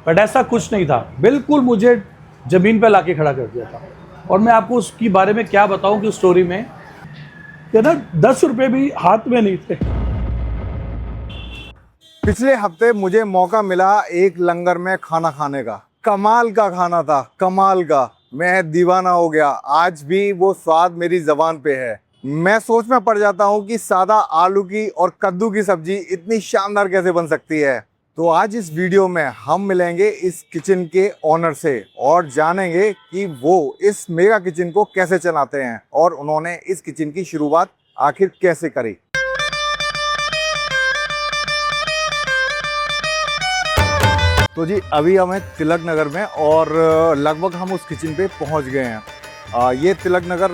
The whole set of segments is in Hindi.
बट ऐसा कुछ नहीं था, बिल्कुल मुझे ज़मीन पे लाके खड़ा कर दिया था। और मैं आपको उसकी बारे में क्या बताऊं कि उस स्टोरी में कि ना 10 रुपये भी हाथ में नहीं थे। पिछले हफ्ते मुझे मौका मिला एक लंगर में खाना खाने का। कमाल का खाना था, कमाल का। मैं दीवाना हो गया। आज भी वो स्वाद मेरी जबान पे है। मैं सोच में पड़ जाता हूँ कि सादा आलू की और कद्दू की सब्जी इतनी शानदार कैसे बन सकती है। तो आज इस वीडियो में हम मिलेंगे इस किचन के ओनर से और जानेंगे कि वो इस मेगा किचन को कैसे चलाते हैं और उन्होंने इस किचन की शुरुआत आखिर कैसे करी। तो जी अभी हम हैं तिलक नगर में और लगभग हम उस किचन पे पहुंच गए हैं। ये तिलक नगर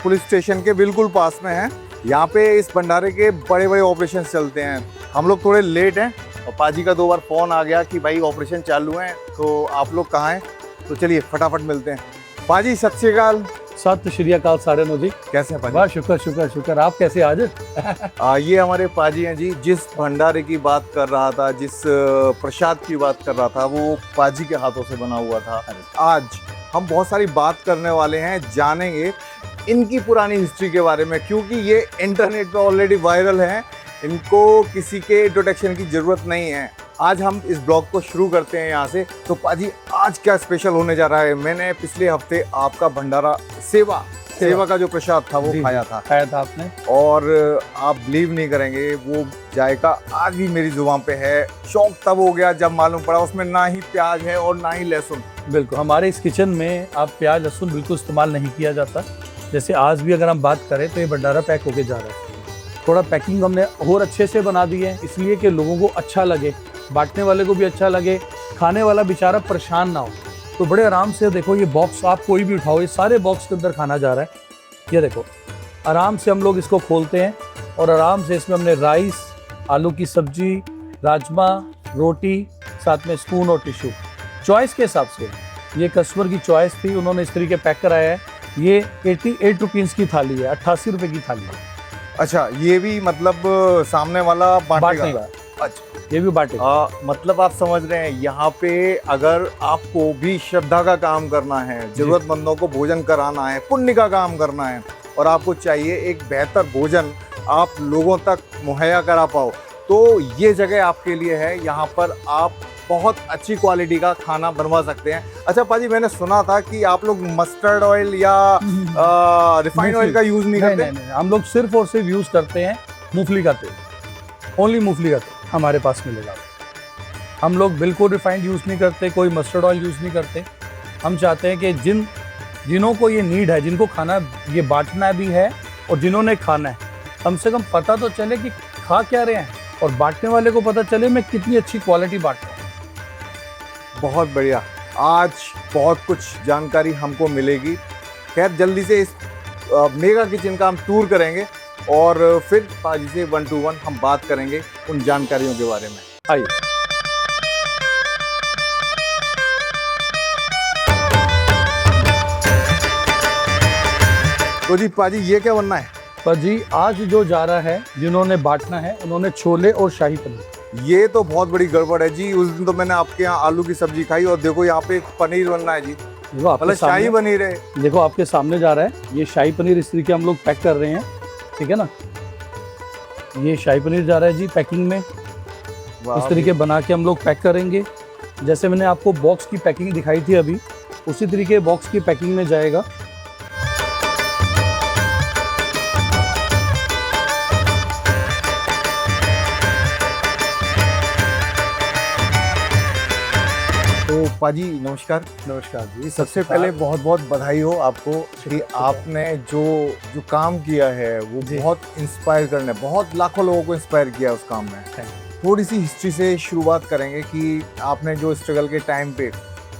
पुलिस स्टेशन के बिल्कुल पास में है। यहाँ पे इस भंडारे के बड़े बड़े ऑपरेशन चलते हैं। हम लोग थोड़े लेट हैं और पाजी का 2 बार फ़ोन आ गया कि भाई ऑपरेशन चालू हैं, तो आप लोग कहाँ हैं। तो चलिए फटाफट मिलते हैं। पाजी सत श्री अकाल। सत श्री अकाल सारे नो जी। कैसे हैं पाजी? वाह, शुक्र शुक्र शुक्र। आप कैसे आज? ये हमारे पाजी हैं जी। जिस भंडारे की बात कर रहा था, जिस प्रसाद की बात कर रहा था, वो पाजी के हाथों से बना हुआ था। आज हम बहुत सारी बात करने वाले हैं, जानेंगे इनकी पुरानी हिस्ट्री के बारे में, क्योंकि ये इंटरनेट पे ऑलरेडी वायरल हैं। इनको किसी के इंट्रोडक्शन की ज़रूरत नहीं है। आज हम इस ब्लॉग को शुरू करते हैं यहाँ से। तो पाजी आज क्या स्पेशल होने जा रहा है? मैंने पिछले हफ्ते आपका भंडारा सेवा का जो प्रसाद था वो खाया था आपने, और आप बिलीव नहीं करेंगे, वो जायका आज भी मेरी जुबान पे है। शौक तब हो गया जब मालूम पड़ा उसमें ना ही प्याज है और ना ही लहसुन। बिल्कुल हमारे इस किचन में आप प्याज लहसुन बिल्कुल इस्तेमाल नहीं किया जाता। जैसे आज भी अगर हम बात करें तो ये भंडारा पैक होके जा रहा है। थोड़ा पैकिंग हमने और अच्छे से बना दी है, इसलिए कि लोगों को अच्छा लगे, बांटने वाले को भी अच्छा लगे, खाने वाला बेचारा परेशान ना हो। तो बड़े आराम से देखो, ये बॉक्स आप कोई भी उठाओ, ये सारे बॉक्स के अंदर खाना जा रहा है। ये देखो आराम से हम लोग इसको खोलते हैं और आराम से इसमें हमने राइस, आलू की सब्जी, राजमा, रोटी, साथ में स्पून और टिश्यू चॉइस के हिसाब से। ये कस्टमर की चॉइस थी, उन्होंने इस तरीके पैक कराया है। ये 88 रुपीज़ की थाली है, 88 रुपये की थाली है। अच्छा, ये भी मतलब सामने वाला बांटेगा? अच्छा, ये भी बांटेगा। मतलब आप समझ रहे हैं, यहाँ पे अगर आपको भी श्रद्धा का काम करना है, जरूरतमंदों को भोजन कराना है, पुण्य का काम करना है और आपको चाहिए एक बेहतर भोजन आप लोगों तक मुहैया करा पाओ, तो ये जगह आपके लिए है। यहाँ पर आप बहुत अच्छी क्वालिटी का खाना बनवा सकते हैं। अच्छा पाजी, मैंने सुना था कि आप लोग मस्टर्ड ऑयल या रिफाइंड ऑयल का यूज़ नहीं करते? नहीं, हम लोग सिर्फ और सिर्फ यूज़ करते हैं मूंगफली का तेल। ओनली मूंगफली का तेल हमारे पास मिलेगा। हम लोग बिल्कुल रिफाइंड यूज़ नहीं करते, कोई मस्टर्ड ऑयल यूज़ नहीं करते। हम चाहते हैं कि जिन्हों को ये नीड है, जिनको खाना ये बांटना भी है और जिन्होंने खाना है, कम से कम पता तो चले कि खा क्या रहे हैं और बांटने वाले को पता चले मैं कितनी अच्छी क्वालिटी बांट रहा हूँ। बहुत बढ़िया। आज बहुत कुछ जानकारी हमको मिलेगी। खैर जल्दी से इस मेगा किचन का हम टूर करेंगे और फिर पाजी से 1 to 1 हम बात करेंगे उन जानकारियों के बारे में। आइए। तो जी पाजी ये क्या बनना है? पर जी आज जो जा रहा है, जिन्होंने बांटना है, उन्होंने छोले और शाही पनीर। ये तो बहुत बड़ी गड़बड़ है जी। उस दिन तो मैंने आपके यहाँ आलू की सब्जी खाई और देखो यहाँ पे पनीर बनना है जी। देखो आपके मतलब शाही सामने, पनीर है। देखो आपके सामने जा रहा है। ये शाही पनीर इस तरीके हम लोग पैक कर रहे हैं, ठीक है ना। ये शाही पनीर जा रहा है जी पैकिंग में। इस तरीके बना के हम लोग पैक करेंगे। जैसे मैंने आपको बॉक्स की पैकिंग दिखाई थी अभी, उसी तरीके बॉक्स की पैकिंग में जाएगा। तो पाजी नमस्कार। नमस्कार जी। सबसे पहले बहुत बहुत बधाई हो आपको कि आपने जो काम किया है वो बहुत इंस्पायर करने, बहुत लाखों लोगों को इंस्पायर किया उस काम में। थोड़ी सी हिस्ट्री से शुरुआत करेंगे कि आपने जो स्ट्रगल के टाइम पे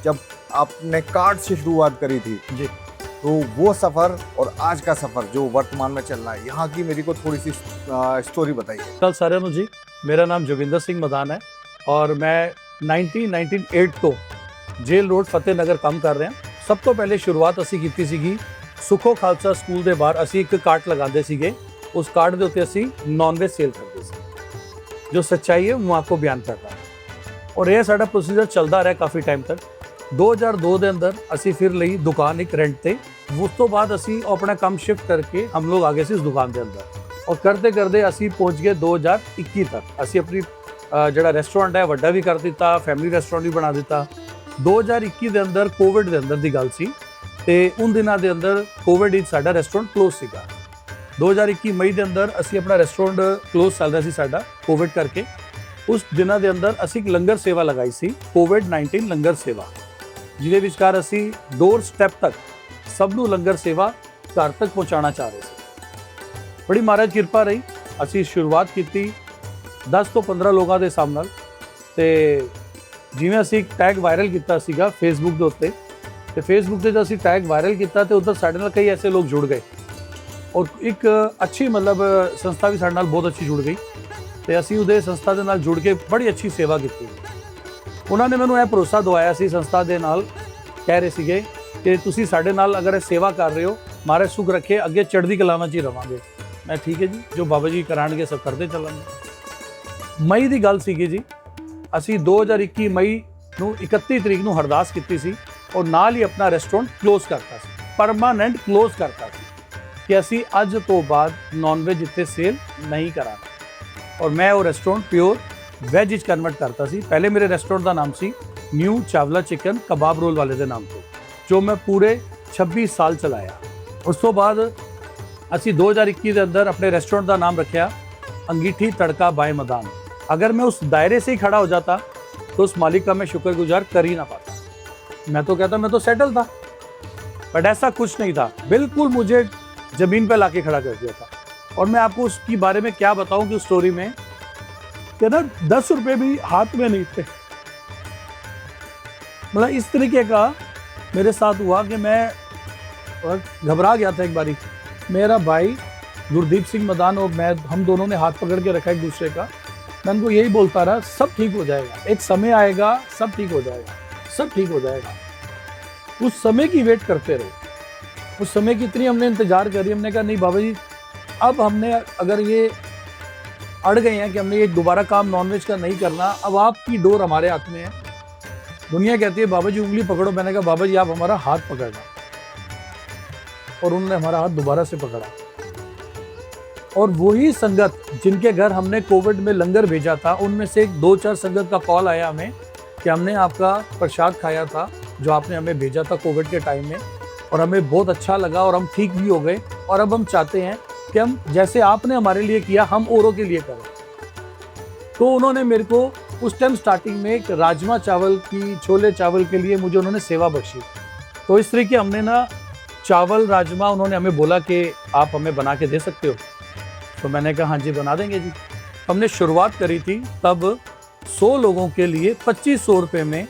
जब आपने कार्ड से शुरुआत करी थी जी, तो वो सफ़र और आज का सफ़र जो वर्तमान में चल रहा है, यहाँ की मेरे को थोड़ी सी स्टोरी बताइए। कल सारेनु जी, मेरा नाम जोगिंदर सिंह मदान है और मैं 1998 ਤੋਂ जेल रोड फतेह नगर काम कर रहे हैं। सब तो पहले शुरुआत असी कीती सीगी सुखो खालसा स्कूल के बाहर असी एक कार्ट लगाते सीगे। उस कार्ट के उत्ते असी नॉन वेज सेल करते सी। जो सच्चाई है मैं आपको बयान कर रहा हूँ। और ये साडा प्रोसीजर चलता रहा काफ़ी टाइम तक। 2002 के अंदर असी फिर ली दुकान एक रेंट ते, उस तो बाद असी अपना काम शिफ्ट करके हम लोग आ गए इस दुकान के अंदर, और करते करते असी पहुंच गए 2021 तक। असी अपनी जड़ा रेस्टोरेंट है वड्डा भी कर दिता, फैमिली रेस्टोरेंट भी बना दिता। 2021 के अंदर कोविड के अंदर की गल सी ते उन दिनों के अंदर कोविड विच साडा रेस्टोरेंट क्लोज सीगा। 2021 मई के अंदर असी अपना रेस्टोरेंट क्लोज चल रहा सी साडा कोविड करके। उस दिनों के अंदर असी एक लंगर सेवा लगाई सी, कोविड-19 लंगर सेवा, जिहदे विचकार असी डोर स्टैप तक सब नूं लंगर सेवा घर तक पहुँचाना चाह रहे थे। बड़ी महाराज कृपा रही, असी शुरुआत की 10 तो 15 लोगों के हिसाब नाल, ते जिवें असी एक टैग वायरल किया सीगा फेसबुक के उत्ते, ते फेसबुक से जो असी टैग वायरल किया तो उधर साडे नाल कई ऐसे लोग जुड़ गए, और एक अच्छी मतलब संस्था भी साडे नाल बहुत अच्छी जुड़ गई, तो असी उहदे संस्था दे नाल जुड़ के बड़ी अच्छी सेवा की। उन्होंने मैनूं यह भरोसा दवाया सी संस्था दे नाल, कह रहे सीगे कि तुसी साडे नाल अगर सेवा कर रहे हो, महाराज सुख रखे, अगे चढ़दी कला विच ही रवांगे। मैं ठीक है जी, जो बाबा जी कराणगे सब करते चलांगे। मई की गल सीगी जी, असी 2021 मई नूं 31 तरीक नूं अरदास कीती सी, और नाल ही अपना रेस्टोरेंट क्लोज करता सी, परमानेंट क्लोज करता सी कि असी अज तो बाद नॉन वेज इत्थे सेल नहीं करांगे, और मैं वो रेस्टोरेंट प्योर वैज इच कन्वर्ट करता सी। पहले मेरे रेस्टोरेंट का नाम सी न्यू चावला चिकन कबाब रोल वाले के नाम तो, जो मैं पूरे 26 साल चलाया। उस तो बाद असी 2021 के अंदर अपने रेस्टोरेंट का नाम रखा अंगीठी तड़का बाय मैदान। अगर मैं उस दायरे से ही खड़ा हो जाता तो उस मालिक का मैं शुक्रगुजार कर ही ना पाता। मैं तो कहता मैं तो सेटल था, बट ऐसा कुछ नहीं था, बिल्कुल मुझे ज़मीन पे लाके खड़ा कर दिया था। और मैं आपको उसकी बारे में क्या बताऊं कि उस स्टोरी में कि ना 10 रुपये भी हाथ में नहीं थे। मतलब इस तरीके का मेरे साथ हुआ कि मैं घबरा गया था। एक बारी मेरा भाई गुरदीप सिंह मैदान और मैं, हम दोनों ने हाथ पकड़ के रखा एक दूसरे का। मैं उनको यही बोलता रहा, सब ठीक हो जाएगा, एक समय आएगा, सब ठीक हो जाएगा, सब ठीक हो जाएगा। उस समय की वेट करते रहे, उस समय की इतनी हमने इंतजार करी। हमने कहा नहीं बाबा जी, अब हमने अगर ये अड़ गए हैं कि हमने ये दोबारा काम नॉनवेज का नहीं करना, अब आपकी डोर हमारे हाथ में है। दुनिया कहती है बाबा जी उंगली पकड़ो, मैंने कहा बाबा जी आप हमारा हाथ पकड़ना, और उन्होंने हमारा हाथ दोबारा से पकड़ा। और वही संगत जिनके घर हमने कोविड में लंगर भेजा था, उनमें से 2-4 संगत का कॉल आया हमें कि हमने आपका प्रसाद खाया था जो आपने हमें भेजा था कोविड के टाइम में, और हमें बहुत अच्छा लगा और हम ठीक भी हो गए, और अब हम चाहते हैं कि हम जैसे आपने हमारे लिए किया हम औरों के लिए करें। तो उन्होंने मेरे को उस टाइम स्टार्टिंग में एक राजमा चावल की, छोले चावल के लिए मुझे उन्होंने सेवा बख्शी। तो इस तरीके हमने ना चावल राजमा उन्होंने हमें बोला कि आप हमें बना के दे सकते हो। तो मैंने कहा हाँ जी बना देंगे जी। हमने शुरुआत करी थी तब 100 लोगों के लिए 2500 रुपये में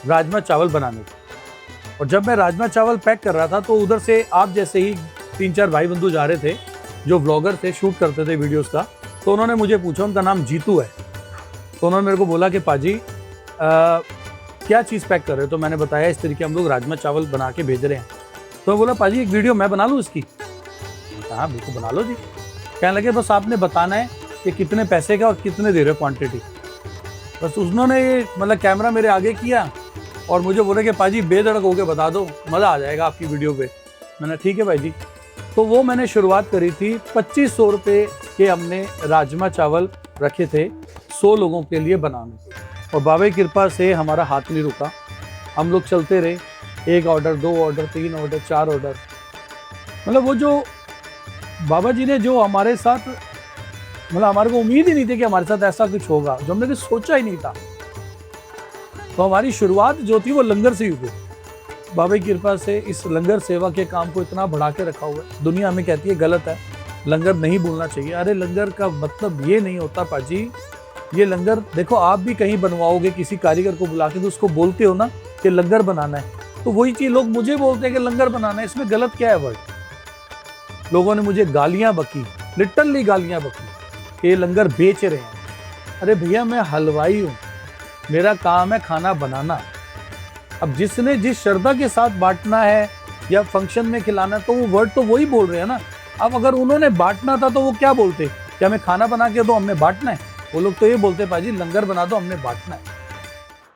राजमा चावल बनाने की। और जब मैं राजमा चावल पैक कर रहा था तो उधर से आप जैसे ही 3-4 भाई बंधु जा रहे थे जो व्लॉगर थे, शूट करते थे वीडियोस का। तो उन्होंने मुझे पूछा, उनका नाम जीतू है, तो उन्होंने मेरे को बोला कि पाजी क्या चीज़ पैक कर रहे हो। तो मैंने बताया इस तरीके हम लोग राजमा चावल बना के भेज रहे हैं। तो बोला पाजी एक वीडियो मैं बना लूँ इसकी। हाँ बिल्कुल बना लो जी। कहने लगे बस आपने बताना है कि कितने पैसे का और कितने दे रहे हो क्वान्टिटी। बस उन्होंने ये मतलब कैमरा मेरे आगे किया और मुझे बोले कि पाजी बेधड़क होके बता दो, मज़ा आ जाएगा आपकी वीडियो पे। मैंने ठीक है भाई जी। तो वो मैंने शुरुआत करी थी 2500 रुपये के, हमने राजमा चावल रखे थे 100 लोगों के लिए बनाने। और बाबा की कृपा से हमारा हाथ नहीं रुका, हम लोग चलते रहे। 1 ऑर्डर, 2 ऑर्डर, 3 ऑर्डर, 4 ऑर्डर। मतलब वो जो बाबा जी ने जो हमारे साथ, मतलब हमारे को उम्मीद ही नहीं थी कि हमारे साथ ऐसा कुछ होगा, जो हमने सोचा ही नहीं था। तो हमारी शुरुआत जो थी वो लंगर से ही हुई। बाबा की कृपा से इस लंगर सेवा के काम को इतना बढ़ा के रखा हुआ है। दुनिया हमें कहती है गलत है, लंगर नहीं बोलना चाहिए। अरे लंगर का मतलब ये नहीं होता पाजी, ये लंगर देखो आप भी कहीं बनवाओगे किसी कारीगर को बुला के, तो उसको बोलते हो ना कि लंगर बनाना है, तो वही चीज़ लोग मुझे बोलते हैं कि लंगर बनाना है। इसमें गलत क्या है वर्ड? लोगों ने मुझे गालियाँ बकी, लिटरली गालियाँ बकी कि ये लंगर बेच रहे हैं। अरे भैया मैं हलवाई हूँ, मेरा काम है खाना बनाना। अब जिसने जिस श्रद्धा के साथ बांटना है या फंक्शन में खिलाना, तो वो वर्ड तो वही बोल रहे हैं ना। अब अगर उन्होंने बांटना था तो वो क्या बोलते कि हमें खाना बना के दो, हमने बांटना है। वो लोग तो ये बोलते पाजी लंगर बना दो, हमने बांटना है।